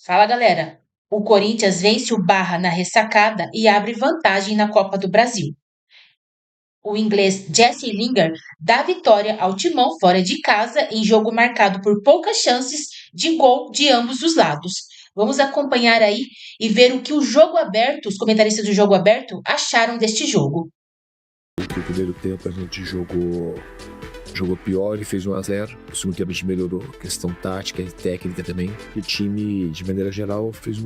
Fala, galera. O Corinthians vence o Barra na ressacada e abre vantagem na Copa do Brasil. O inglês Jesse Lingard dá vitória ao Timão fora de casa em jogo marcado por poucas chances de gol de ambos os lados. Vamos acompanhar aí e ver o que o jogo aberto, os comentaristas do jogo aberto, acharam deste jogo. No primeiro tempo a gente jogou pior e fez 1-0. No segundo tempo a gente melhorou, questão tática e técnica também. E o time, de maneira geral, fez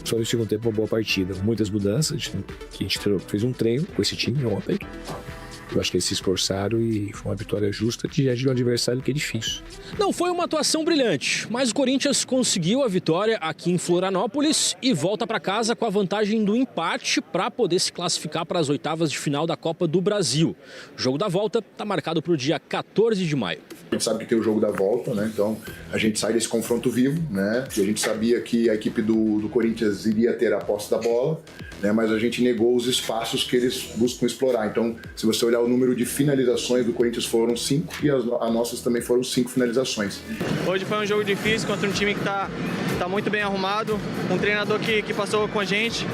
só no segundo tempo uma boa partida. Muitas mudanças, a gente fez um treino com esse time ontem. Eu acho que eles se esforçaram e foi uma vitória justa diante de um adversário que é difícil. Não foi uma atuação brilhante, mas o Corinthians conseguiu a vitória aqui em Florianópolis e volta para casa com a vantagem do empate para poder se classificar para as oitavas de final da Copa do Brasil. O jogo da volta está marcado para o dia 14 de maio. A gente sabe que tem o jogo da volta, né? Então a gente sai desse confronto vivo, né? E a gente sabia que a equipe do Corinthians iria ter a posse da bola, né? Mas a gente negou os espaços que eles buscam explorar. Então, se você olhar o número de finalizações do Corinthians foram 5 e as nossas também foram 5 finalizações. Hoje foi um jogo difícil contra um time que tá muito bem arrumado, um treinador que passou com a gente.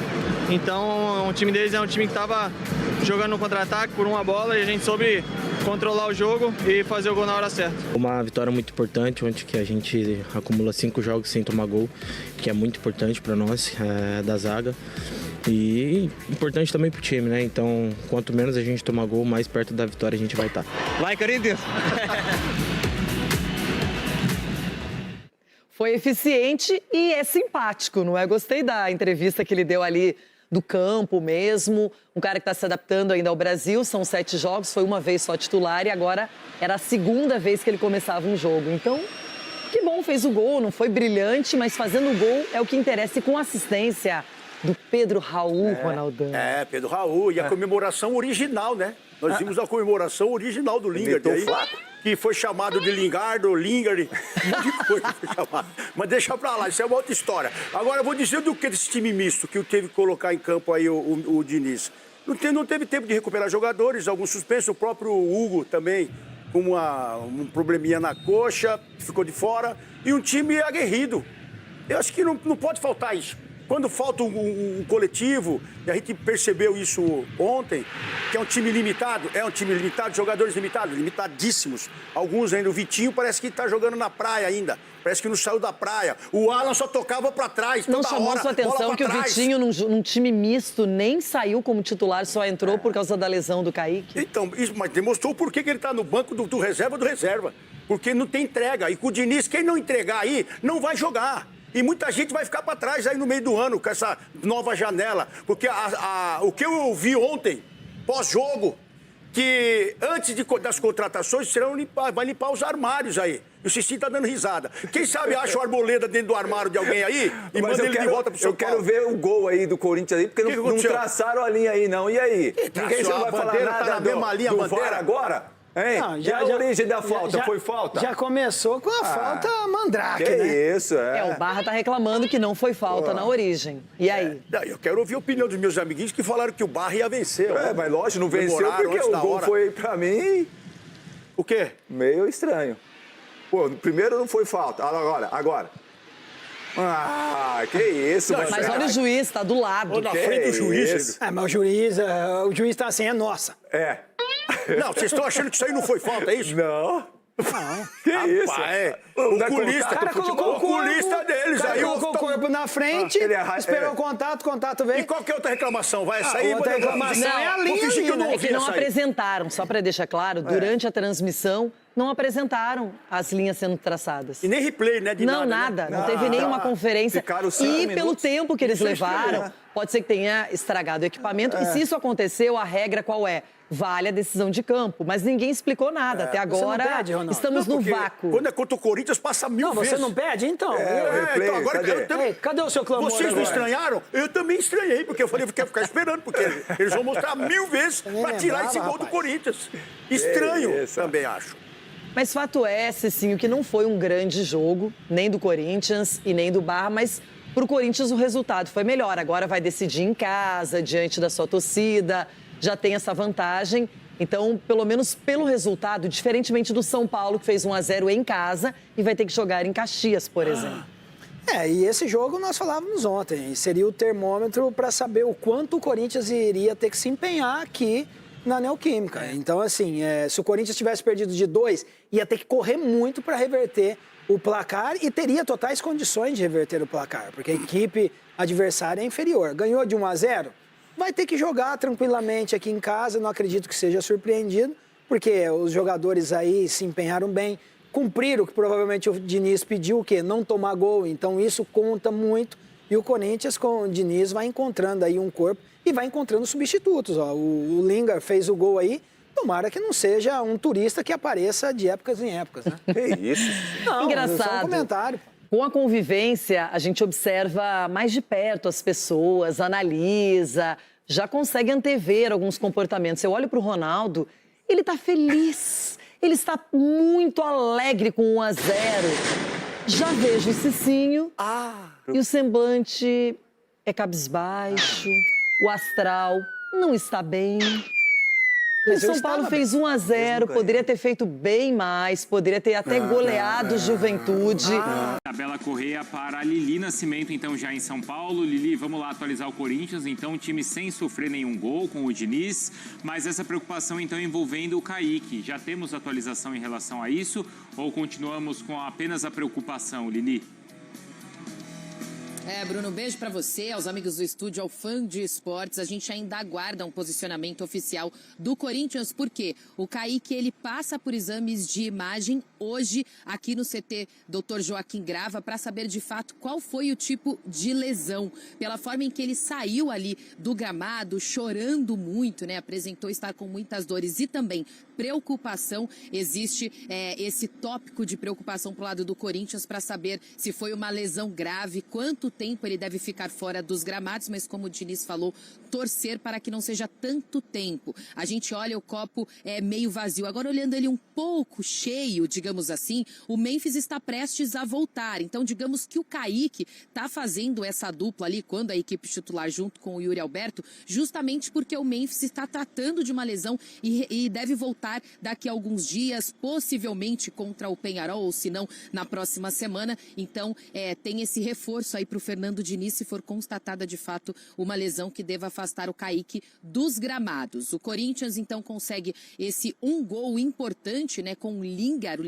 Então, o time deles é um time que estava jogando no contra-ataque por uma bola e a gente soube controlar o jogo e fazer o gol na hora certa. Uma vitória muito importante, onde que a gente acumula 5 jogos sem tomar gol, que é muito importante para nós, da zaga. E importante também pro time, né? Então, quanto menos a gente tomar gol, mais perto da vitória a gente vai estar. Vai, Corinthians! Foi eficiente e é simpático, não é? Gostei da entrevista que ele deu ali do campo mesmo. Um cara que está se adaptando ainda ao Brasil, são 7 jogos, foi uma vez só titular e agora era a segunda vez que ele começava um jogo. Então, que bom, fez o gol, não foi brilhante, mas fazendo o gol é o que interessa e com assistência do Pedro Raul, Ronaldão. Pedro Raul e a comemoração original, né? Nós vimos a comemoração original do Lingard aí, que foi chamado de Lingardo, Lingard, um monte de coisa foi chamado. Mas deixa pra lá, isso é uma outra história. Agora, eu vou dizer do que desse time misto que teve que colocar em campo aí o Diniz. Não teve tempo de recuperar jogadores, alguns suspensos, o próprio Hugo também, com um probleminha na coxa, ficou de fora, e um time aguerrido. Eu acho que não pode faltar isso. Quando falta um coletivo, e a gente percebeu isso ontem, que é um time limitado, jogadores limitados, limitadíssimos. Alguns ainda, o Vitinho parece que está jogando na praia ainda, parece que não saiu da praia. O Alan só tocava para trás, não chamou sua atenção que o Vitinho, num time misto, nem saiu como titular, só entrou por causa da lesão do Kaique? Então, mas demonstrou por que ele está no banco do reserva. Porque não tem entrega. E com o Diniz, quem não entregar aí, não vai jogar. E muita gente vai ficar para trás aí no meio do ano com essa nova janela. Porque o que eu ouvi ontem, pós-jogo, que antes das contratações vai limpar os armários aí. E o Cicinho tá dando risada. Quem sabe acha o Arboleda dentro do armário de alguém aí e manda ele de volta pro São Paulo. Eu quero ver o gol aí do Corinthians aí, porque não traçaram a linha aí não. E aí? Ninguém já vai falar nada tá na mesma linha, do VAR agora? Hein? Não, já, a origem da falta? Foi falta? Já começou com a falta mandrake, que né? Isso, o Barra tá reclamando que não foi falta na origem. E aí? Eu quero ouvir a opinião dos meus amiguinhos que falaram que o Barra ia vencer. Mas lógico, não venceu porque o gol foi, pra mim... O quê? Meio estranho. Pô, primeiro não foi falta. Agora. Que isso, mas olha o juiz, tá do lado. Na frente do juiz. Mas o juiz tá assim, é nossa. Não, vocês estão achando que isso aí não foi falta, é isso? Não. Que isso? O culista. O cara colocou o culista deles. Aí colocou o corpo na frente, esperou o contato veio. E qual que é outra reclamação? Vai essa aí? Outra reclamação é a linha ali, né? É que não apresentaram, só para deixar claro, durante a transmissão, não apresentaram as linhas sendo traçadas. E nem replay, né? Nada. Não teve nenhuma conferência. E pelo tempo que eles levaram, pode ser que tenha estragado o equipamento. E se isso aconteceu, a regra qual é? Vale a decisão de campo. Mas ninguém explicou nada. Até agora, estamos no vácuo. Quando é contra o Corinthians, passa mil vezes. Você não pede, então? Então agora cadê o seu clamor? Vocês não estranharam? Eu também estranhei, porque eu falei que quero ficar esperando, porque eles vão mostrar 1000 vezes para tirar esse gol do Corinthians. Estranho, também acho. Mas fato é, Cicinho, que não foi um grande jogo, nem do Corinthians e nem do Barra, mas pro Corinthians o resultado foi melhor. Agora vai decidir em casa, diante da sua torcida, já tem essa vantagem. Então, pelo menos pelo resultado, diferentemente do São Paulo, que fez 1-0 em casa e vai ter que jogar em Caxias, por exemplo. E esse jogo nós falávamos ontem, seria o termômetro para saber o quanto o Corinthians iria ter que se empenhar aqui na Neoquímica. Então, assim, se o Corinthians tivesse perdido de 2, ia ter que correr muito para reverter o placar e teria totais condições de reverter o placar, porque a equipe adversária é inferior. Ganhou de 1-0, vai ter que jogar tranquilamente aqui em casa, não acredito que seja surpreendido, porque os jogadores aí se empenharam bem, cumpriram o que provavelmente o Diniz pediu, o quê? Não tomar gol, então isso conta muito. E o Corinthians com o Diniz vai encontrando aí um corpo e vai encontrando substitutos. Ó. O Lingard fez o gol aí, tomara que não seja um turista que apareça de épocas em épocas, né? Que isso? Não, engraçado. Só um comentário. Com a convivência, a gente observa mais de perto as pessoas, analisa, já consegue antever alguns comportamentos. Eu olho para o Ronaldo, ele está feliz. Ele está muito alegre com 1-0. Já vejo o Cicinho e o semblante é cabisbaixo, o astral não está bem. O São Paulo fez 1-0, poderia ter feito bem mais, poderia ter até goleado Juventude. Tabela Correia para a Lili Nascimento, então, já em São Paulo. Lili, vamos lá atualizar o Corinthians. Então, time sem sofrer nenhum gol com o Diniz, mas essa preocupação, então, envolvendo o Kaique. Já temos atualização em relação a isso ou continuamos com apenas a preocupação, Lili? Bruno, beijo pra você, aos amigos do estúdio, ao fã de esportes. A gente ainda aguarda um posicionamento oficial do Corinthians, porque o Kaique, ele passa por exames de imagem hoje aqui no CT Dr. Joaquim Grava para saber de fato qual foi o tipo de lesão. Pela forma em que ele saiu ali do gramado, chorando muito, né? Apresentou estar com muitas dores e também preocupação. Existe esse tópico de preocupação pro lado do Corinthians para saber se foi uma lesão grave, quanto tempo ele deve ficar fora dos gramados, mas como o Diniz falou, torcer para que não seja tanto tempo. A gente olha o copo meio vazio. Agora, olhando ele um pouco cheio, digamos assim, o Memphis está prestes a voltar. Então, digamos que o Kaique está fazendo essa dupla ali, quando a equipe titular junto com o Yuri Alberto, justamente porque o Memphis está tratando de uma lesão e deve voltar daqui a alguns dias, possivelmente contra o Peñarol, ou se não, na próxima semana. Então, tem esse reforço aí para o Fernando Diniz, se for constatada de fato uma lesão que deva afastar o Kaique dos gramados. O Corinthians, então, consegue esse um gol importante, né, com o Lingard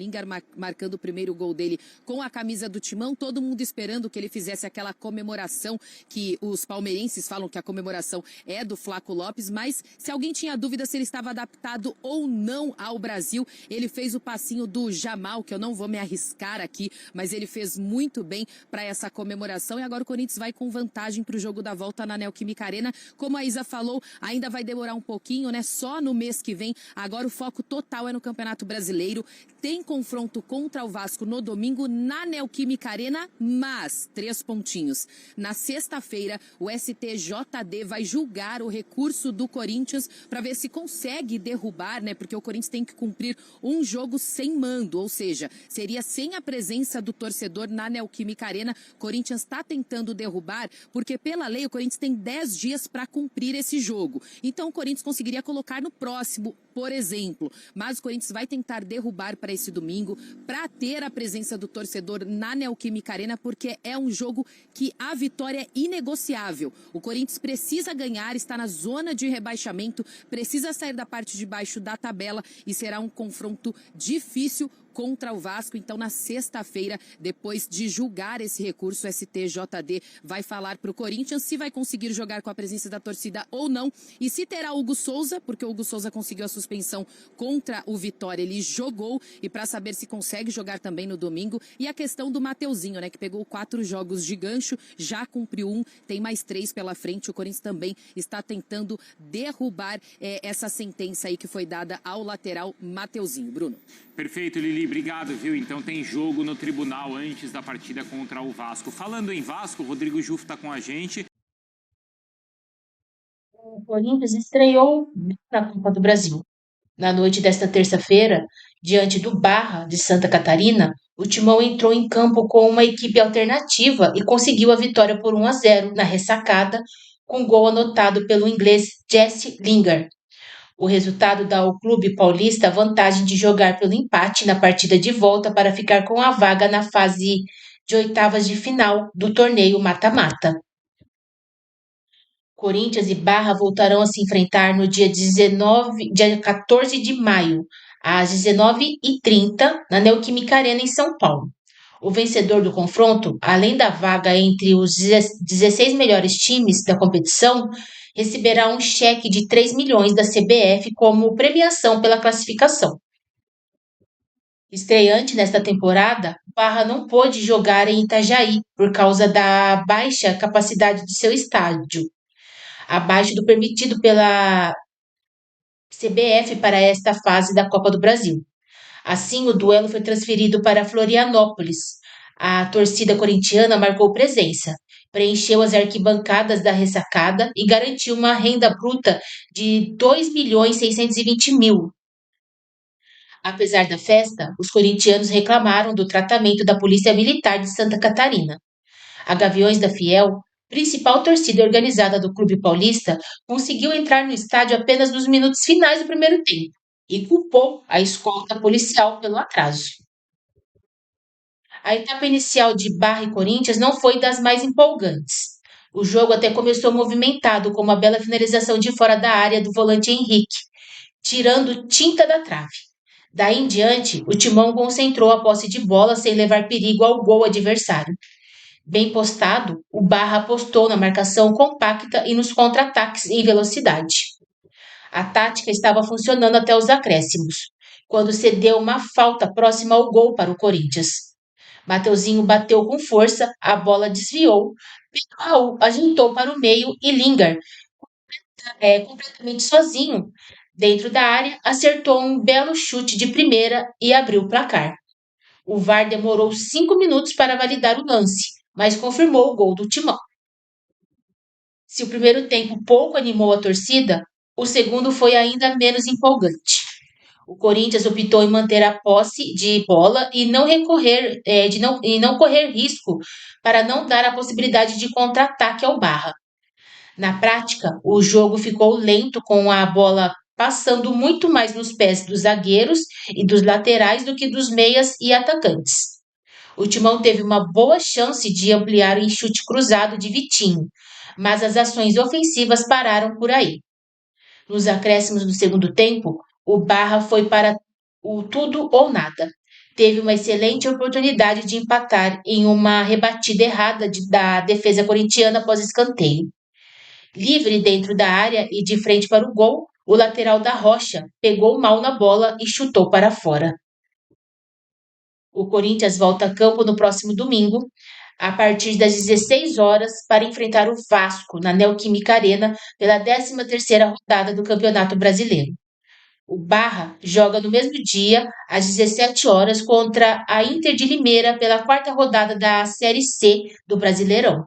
marcando o primeiro gol dele com a camisa do Timão, todo mundo esperando que ele fizesse aquela comemoração que os palmeirenses falam que a comemoração é do Flaco Lopes, mas se alguém tinha dúvida se ele estava adaptado ou não ao Brasil, ele fez o passinho do Jamal, que eu não vou me arriscar aqui, mas ele fez muito bem para essa comemoração. E agora o Corinthians vai com vantagem para o jogo da volta na Neoquímica Arena. Como a Isa falou, ainda vai demorar um pouquinho, né? Só no mês que vem. Agora o foco total é no Campeonato Brasileiro. Tem confronto contra o Vasco no domingo na Neoquímica Arena, mas 3 pontinhos. Na sexta-feira, o STJD vai julgar o recurso do Corinthians para ver se consegue derrubar, né? Porque o Corinthians tem que cumprir um jogo sem mando, ou seja, seria sem a presença do torcedor na Neoquímica Arena. Corinthians está tentando derrubar, porque pela lei o Corinthians tem 10 dias para cumprir esse jogo. Então o Corinthians conseguiria colocar no próximo, por exemplo. Mas o Corinthians vai tentar derrubar para esse domingo, para ter a presença do torcedor na Neoquímica Arena, porque é um jogo que a vitória é inegociável. O Corinthians precisa ganhar, está na zona de rebaixamento, precisa sair da parte de baixo da tabela e será um confronto difícil contra o Vasco. Então, na sexta-feira, depois de julgar esse recurso, o STJD vai falar para o Corinthians se vai conseguir jogar com a presença da torcida ou não, e se terá Hugo Souza, porque o Hugo Souza conseguiu a suspensão contra o Vitória, ele jogou, e para saber se consegue jogar também no domingo. E a questão do Mateuzinho, né, que pegou 4 jogos de gancho, já cumpriu 1, tem mais 3 pela frente. O Corinthians também está tentando derrubar essa sentença aí que foi dada ao lateral Mateuzinho. Bruno. Perfeito, Lili, obrigado, viu? Então tem jogo no tribunal antes da partida contra o Vasco. Falando em Vasco, o Rodrigo Jufo está com a gente. O Corinthians estreou na Copa do Brasil. Na noite desta terça-feira, diante do Barra de Santa Catarina, o Timão entrou em campo com uma equipe alternativa e conseguiu a vitória por 1-0 na ressacada, com gol anotado pelo inglês Jesse Lingard. O resultado dá ao clube paulista a vantagem de jogar pelo empate na partida de volta para ficar com a vaga na fase de oitavas de final do torneio mata-mata. Corinthians e Barra voltarão a se enfrentar no dia 14 de maio, às 19h30, na Neoquímica Arena, em São Paulo. O vencedor do confronto, além da vaga entre os 16 melhores times da competição, receberá um cheque de 3 milhões da CBF como premiação pela classificação. Estreante nesta temporada, Barra não pôde jogar em Itajaí por causa da baixa capacidade de seu estádio, abaixo do permitido pela CBF para esta fase da Copa do Brasil. Assim, o duelo foi transferido para Florianópolis. A torcida corintiana marcou presença, preencheu as arquibancadas da ressacada e garantiu uma renda bruta de 2.620.000. Apesar da festa, os corintianos reclamaram do tratamento da Polícia Militar de Santa Catarina. A Gaviões da Fiel, principal torcida organizada do clube paulista, conseguiu entrar no estádio apenas nos minutos finais do primeiro tempo e culpou a escolta policial pelo atraso. A etapa inicial de Barra e Corinthians não foi das mais empolgantes. O jogo até começou movimentado, com uma bela finalização de fora da área do volante Henrique, tirando tinta da trave. Daí em diante, o Timão concentrou a posse de bola sem levar perigo ao gol adversário. Bem postado, o Barra apostou na marcação compacta e nos contra-ataques em velocidade. A tática estava funcionando até os acréscimos, quando cedeu uma falta próxima ao gol para o Corinthians. Mateuzinho bateu com força, a bola desviou, Raul ajeitou para o meio e Lingard, completamente sozinho, dentro da área, acertou um belo chute de primeira e abriu o placar. O VAR demorou 5 minutos para validar o lance, mas confirmou o gol do Timão. Se o primeiro tempo pouco animou a torcida, o segundo foi ainda menos empolgante. O Corinthians optou em manter a posse de bola e não correr risco para não dar a possibilidade de contra-ataque ao Barra. Na prática, o jogo ficou lento, com a bola passando muito mais nos pés dos zagueiros e dos laterais do que dos meias e atacantes. O Timão teve uma boa chance de ampliar em chute cruzado de Vitinho, mas as ações ofensivas pararam por aí. Nos acréscimos do segundo tempo, o Barra foi para o tudo ou nada. Teve uma excelente oportunidade de empatar em uma rebatida errada da defesa corintiana após escanteio. Livre dentro da área e de frente para o gol, o lateral da Rocha pegou mal na bola e chutou para fora. O Corinthians volta a campo no próximo domingo, a partir das 16 horas, para enfrentar o Vasco na Neoquímica Arena pela 13ª rodada do Campeonato Brasileiro. O Barra joga no mesmo dia, às 17 horas, contra a Inter de Limeira pela 4ª rodada da Série C do Brasileirão.